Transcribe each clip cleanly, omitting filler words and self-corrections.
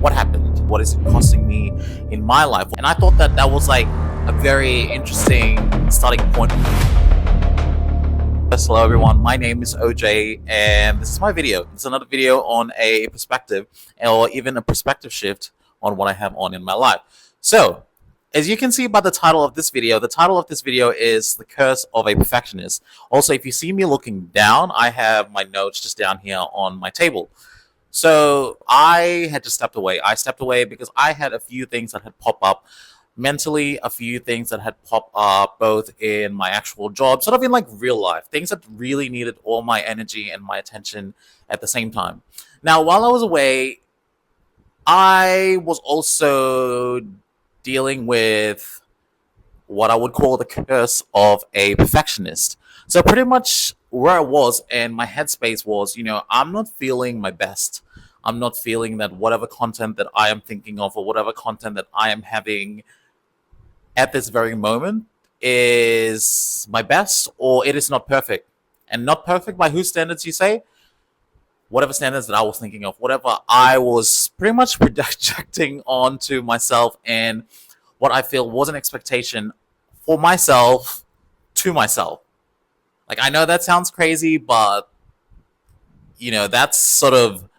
what happened? What is it costing me in my life? And I thought that that was like a very interesting starting point. Hello everyone, my name is OJ and this is my video. It's another video on a perspective or even a perspective shift on what I have on in my life. So, as you can see by the title of this video, the title of this video is The Curse of a Perfectionist. Also, if you see me looking down, I have my notes just down here on my table. So I had to step away. I stepped away because I had a few things that had popped up mentally, a few things that had popped up both in my actual job, sort of in like real life, things that really needed all my energy and my attention at the same time. Now, while I was away, I was also dealing with what I would call the curse of a perfectionist. So pretty much where I was and my headspace was, I'm not feeling my best. I'm not feeling that whatever content that I am thinking of or whatever content that I am having at this very moment is my best, or it is not perfect. And not perfect by whose standards, you say? Whatever standards that I was thinking of, whatever I was pretty much projecting onto myself, and what I feel was an expectation for myself to myself. Like, I know that sounds crazy, but that's sort of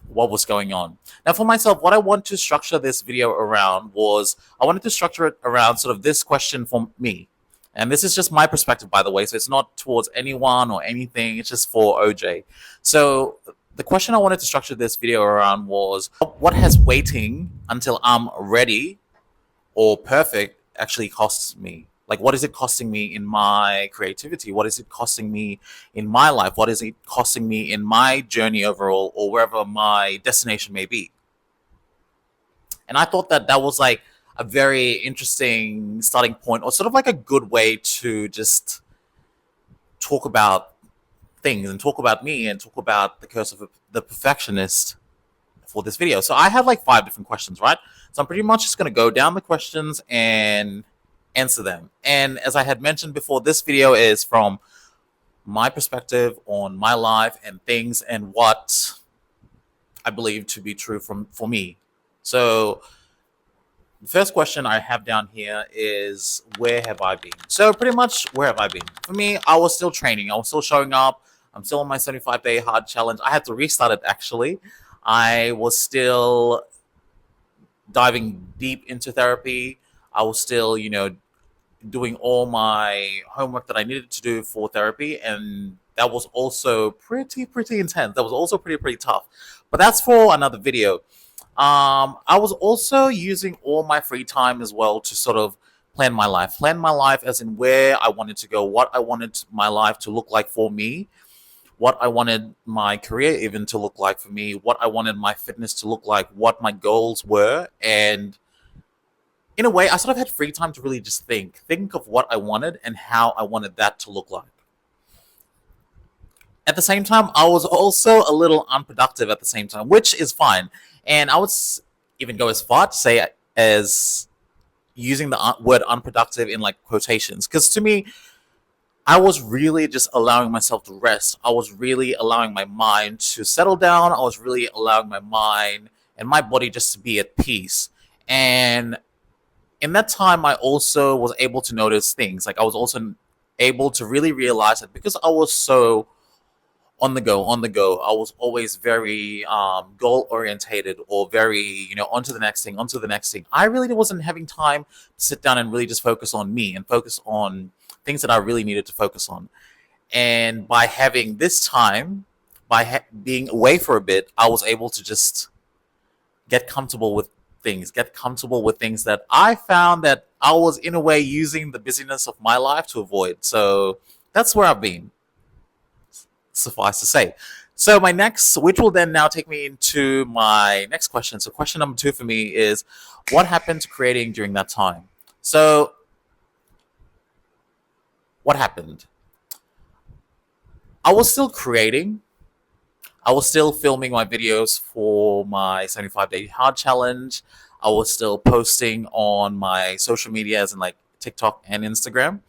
what was going on. Now, for myself, what I want to structure this video around was I wanted to structure it around sort of this question for me. And this is just my perspective, by the way, so it's not towards anyone or anything. It's just for OJ. So the question I wanted to structure this video around was, what has waiting until I'm ready or perfect actually costs me? Like, what is it costing me in my creativity? What is it costing me in my life? What is it costing me in my journey overall, or wherever my destination may be? And I thought that that was like a very interesting starting point, or sort of like a good way to just talk about things and talk about me and talk about the curse of the perfectionist for this video. So I have like 5 different questions, right? So I'm pretty much just going to go down the questions and answer them. And as I had mentioned before, this video is from my perspective on my life and things and what I believe to be true for me. So the first question I have down here is, where have I been? So pretty much, where have I been? For me, I was still training. I was still showing up. I'm still on my 75-day hard challenge. I had to restart it, actually. I was still diving deep into therapy. I was still, doing all my homework that I needed to do for therapy, and that was also pretty intense. That was also pretty tough. But that's for another video. I was also using all my free time as well to sort of plan my life. Plan my life as in where I wanted to go, what I wanted my life to look like for me, what I wanted my career even to look like for me, what I wanted my fitness to look like, what my goals were. And in a way, I sort of had free time to really just think of what I wanted and how I wanted that to look like. At the same time, I was also a little unproductive at the same time, which is fine. And I would even go as far to say as using the word unproductive in like quotations. Because to me, I was really just allowing myself to rest. I was really allowing my mind to settle down. I was really allowing my mind and my body just to be at peace. And in that time, I also was able to notice things. Like, I was also able to really realize that because I was so on the go, I was always very goal orientated, or very, onto the next thing. I really wasn't having time to sit down and really just focus on me and focus on things that I really needed to focus on. And by having this time, by being away for a bit, I was able to just get comfortable with things that I found that I was in a way using the busyness of my life to avoid. So that's where I've been, suffice to say. So my next, which will then now take me into my next question. So question number 2 for me is, what happened to creating during that time? So what happened? I was still creating. I was still filming my videos for my 75-day hard challenge. I was still posting on my social media, as in like TikTok and Instagram.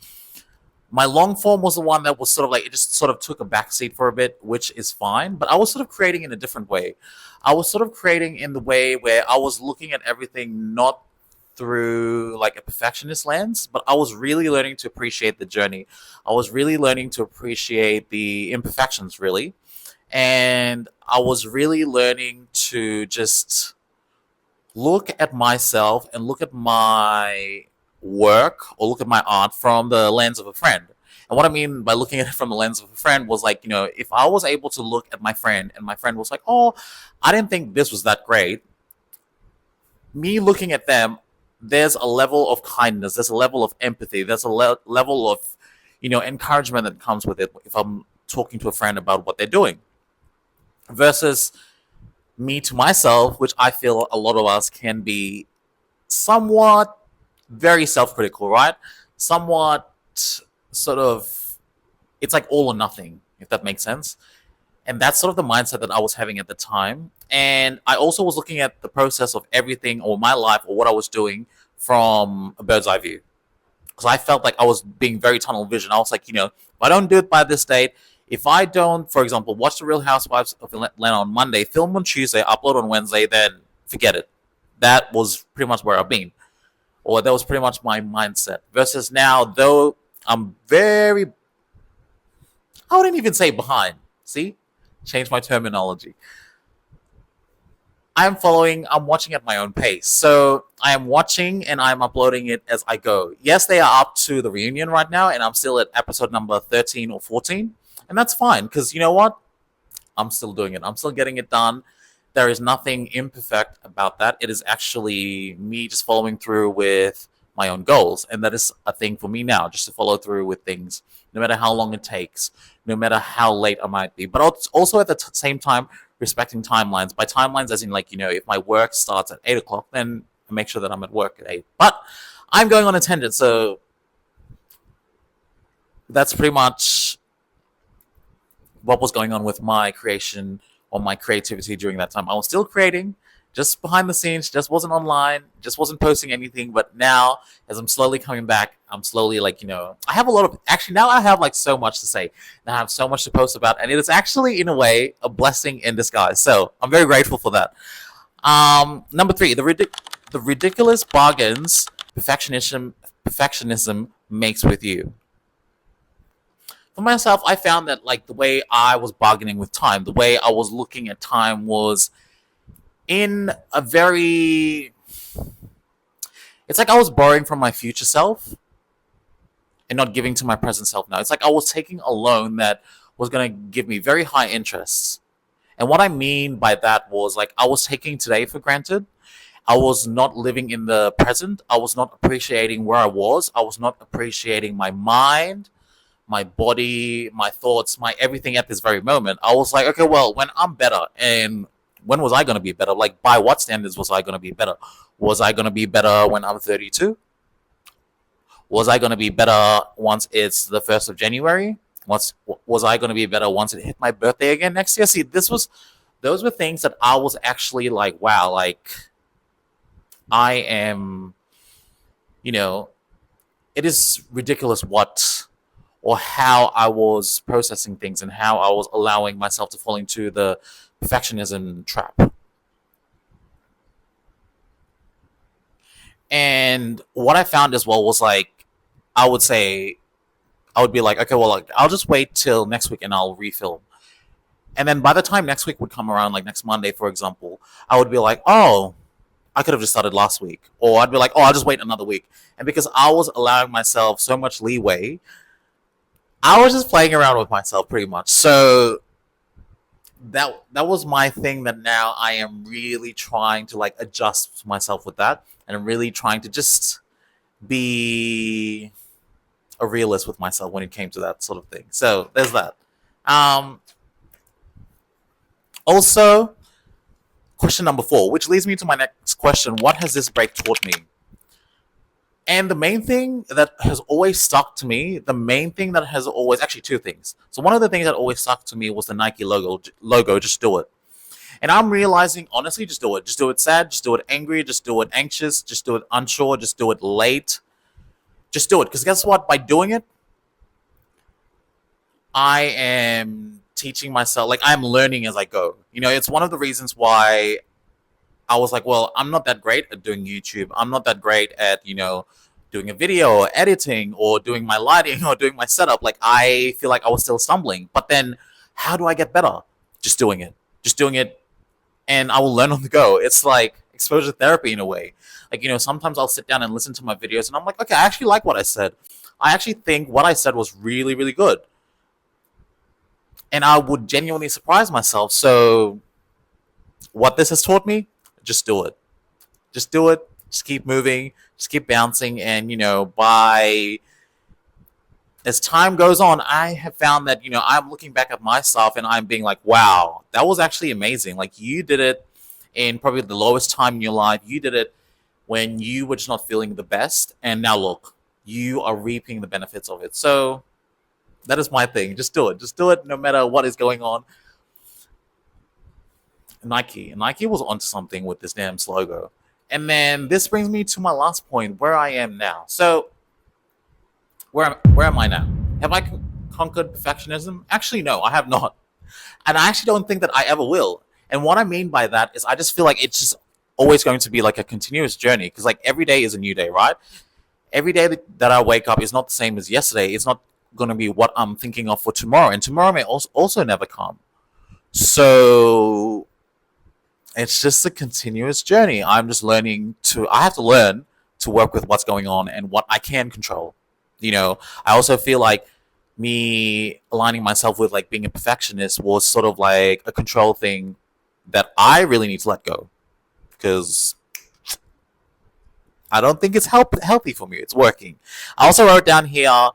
My long form was the one that was sort of like it just sort of took a backseat for a bit, which is fine. But I was sort of creating in a different way. I was sort of creating in the way where I was looking at everything not through like a perfectionist lens, but I was really learning to appreciate the journey. I was really learning to appreciate the imperfections, really. And I was really learning to just look at myself and look at my work or look at my art from the lens of a friend. And what I mean by looking at it from the lens of a friend was like, if I was able to look at my friend and my friend was like, oh, I didn't think this was that great, me looking at them, there's a level of kindness, there's a level of empathy, there's a level of, encouragement that comes with it if I'm talking to a friend about what they're doing. Versus me to myself, which I feel a lot of us can be somewhat very self critical, right? Somewhat sort of, it's like all or nothing, if that makes sense. And that's sort of the mindset that I was having at the time. And I also was looking at the process of everything or my life or what I was doing from a bird's eye view. Because I felt like I was being very tunnel vision. I was like, if I don't do it by this date, if I don't, for example, watch The Real Housewives of Atlanta on Monday, film on Tuesday, upload on Wednesday, then forget it. That was pretty much where I've been. Or that was pretty much my mindset. Versus now, though I'm very, I wouldn't even say behind. See? Change my terminology. I'm watching at my own pace. So I am watching and I'm uploading it as I go. Yes, they are up to the reunion right now, and I'm still at episode number 13 or 14. And that's fine, because you know what? I'm still doing it. I'm still getting it done. There is nothing imperfect about that. It is actually me just following through with my own goals. And that is a thing for me now, just to follow through with things, no matter how long it takes, no matter how late I might be. But also at the same time, respecting timelines. By timelines, as in, like, if my work starts at 8 o'clock, then I make sure that I'm at work at 8. But I'm going on a tangent, so that's pretty much what was going on with my creation or my creativity during that time. I was still creating, just behind the scenes, just wasn't online, just wasn't posting anything. But now, as I'm slowly coming back, I'm slowly like, I have a lot of, actually, now I have like so much to say. Now I have so much to post about, and it is actually, in a way, a blessing in disguise. So I'm very grateful for that. Number 3, the ridiculous bargains perfectionism makes with you. For myself, I found that like the way I was bargaining with time, the way I was looking at time was in a very, it's like I was borrowing from my future self and not giving to my present self now. It's like I was taking a loan that was going to give me very high interests. And what I mean by that was like I was taking today for granted. I was not living in the present. I was not appreciating where I was. I was not appreciating my mind, my body, my thoughts, my everything at this very moment. I was like, okay, well, when I'm better, and when was I going to be better? Like, by what standards was I going to be better? Was I going to be better when I'm 32? Was I going to be better once it's the 1st of January? Was I going to be better once it hit my birthday again next year? See, those were things that I was actually like, wow, like I am, you know, it is ridiculous what or how I was processing things and how I was allowing myself to fall into the perfectionism trap. And what I found as well was like, I would say, I would be like, okay, well, like, I'll just wait till next week and I'll refilm. And then by the time next week would come around, like next Monday, for example, I would be like, oh, I could have just started last week. Or I'd be like, oh, I'll just wait another week. And because I was allowing myself so much leeway, I was just playing around with myself pretty much. So that was my thing that now I am really trying to like adjust myself with that. And I'm really trying to just be a realist with myself when it came to that sort of thing. So there's that. Um, Also, question number 4, which leads me to my next question. What has this break taught me? And the main thing that has always stuck to me, the main thing that has always, actually two things. So one of the things that always stuck to me was the Nike logo, just do it. And I'm realizing, honestly, just do it. Just do it sad, just do it angry, just do it anxious, just do it unsure, just do it late. Just do it. Because guess what? By doing it, I am teaching myself, like I'm learning as I go. It's one of the reasons why I was like, well, I'm not that great at doing YouTube. I'm not that great at, doing a video or editing or doing my lighting or doing my setup. Like, I feel like I was still stumbling. But then, how do I get better? Just doing it. Just doing it, and I will learn on the go. It's like exposure therapy in a way. Like, sometimes I'll sit down and listen to my videos and I'm like, okay, I actually like what I said. I actually think what I said was really, really good. And I would genuinely surprise myself. So, what this has taught me, just do it. Just do it. Just keep moving. Just keep bouncing. And, by as time goes on, I have found that, I'm looking back at myself and I'm being like, wow, that was actually amazing. Like, you did it in probably the lowest time in your life. You did it when you were just not feeling the best. And now look, you are reaping the benefits of it. So that is my thing. Just do it. Just do it no matter what is going on. Nike was onto something with this damn logo. And then this brings me to my last point, where I am now. So where am I now? Have I conquered perfectionism? Actually, no, I have not. And I actually don't think that I ever will. And what I mean by that is I just feel like it's just always going to be like a continuous journey, because like every day is a new day, right? Every day that I wake up is not the same as yesterday. It's not going to be what I'm thinking of for tomorrow, and tomorrow may also never come. So it's just a continuous journey. I have to learn to work with what's going on and what I can control. I also feel like me aligning myself with like being a perfectionist was sort of like a control thing that I really need to let go, because I don't think it's healthy for me. It's working. I also wrote down here,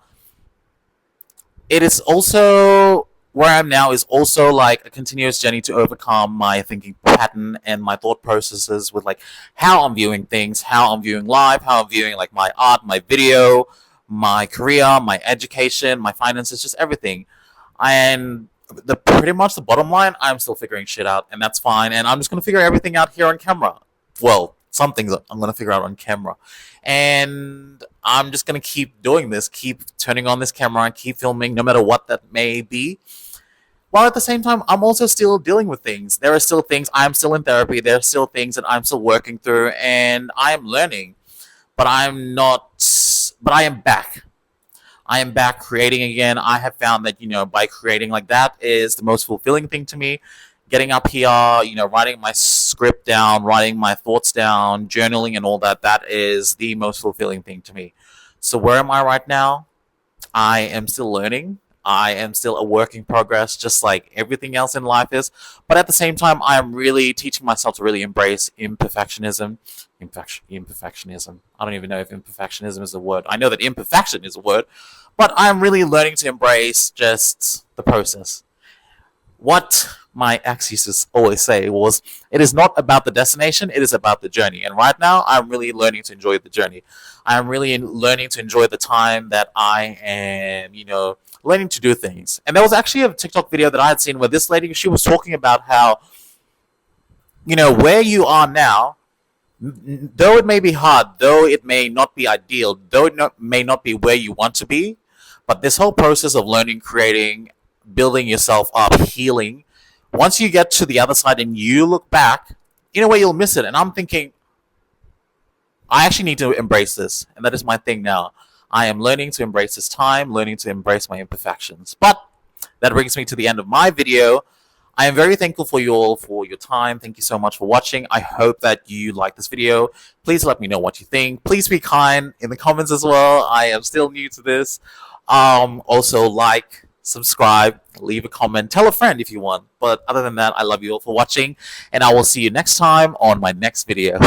it is also where I am now is also like a continuous journey to overcome my thinking pattern and my thought processes with like how I'm viewing things, how I'm viewing life, how I'm viewing like my art, my video, my career, my education, my finances, just everything. And the pretty much the bottom line, I'm still figuring shit out, and that's fine. And I'm just gonna figure everything out here on camera. Well, some things I'm gonna figure out on camera, and I'm just gonna keep doing this, keep turning on this camera, and keep filming, no matter what that may be. While at the same time, I'm also still dealing with things. There are still things I'm still in therapy. There are still things that I'm still working through, and I am learning. But I'm not. But I am back. I am back creating again. I have found that, by creating, like, that is the most fulfilling thing to me. Getting up here, writing my script down, writing my thoughts down, journaling and all that, that is the most fulfilling thing to me. So where am I right now? I am still learning. I am still a work in progress, just like everything else in life is. But at the same time, I am really teaching myself to really embrace imperfectionism. Imperfectionism. I don't even know if imperfectionism is a word. I know that imperfection is a word, but I'm really learning to embrace just the process. What my ex used to always say was, it is not about the destination, it is about the journey. And right now, I'm really learning to enjoy the journey. I'm really learning to enjoy the time that I am, learning to do things. And there was actually a TikTok video that I had seen where this lady, she was talking about how, where you are now, though it may be hard, though it may not be ideal, though it may not be where you want to be, but this whole process of learning, creating, building yourself up, healing, once you get to the other side and you look back, in a way you'll miss it. And I'm thinking, I actually need to embrace this. And that is my thing now. I am learning to embrace this time, learning to embrace my imperfections. But that brings me to the end of my video. I am very thankful for you all for your time. Thank you so much for watching. I hope that you like this video. Please let me know what you think. Please be kind in the comments as well. I am still new to this. Also, like, subscribe, leave a comment, tell a friend if you want. But other than that, I love you all for watching, and I will see you next time on my next video.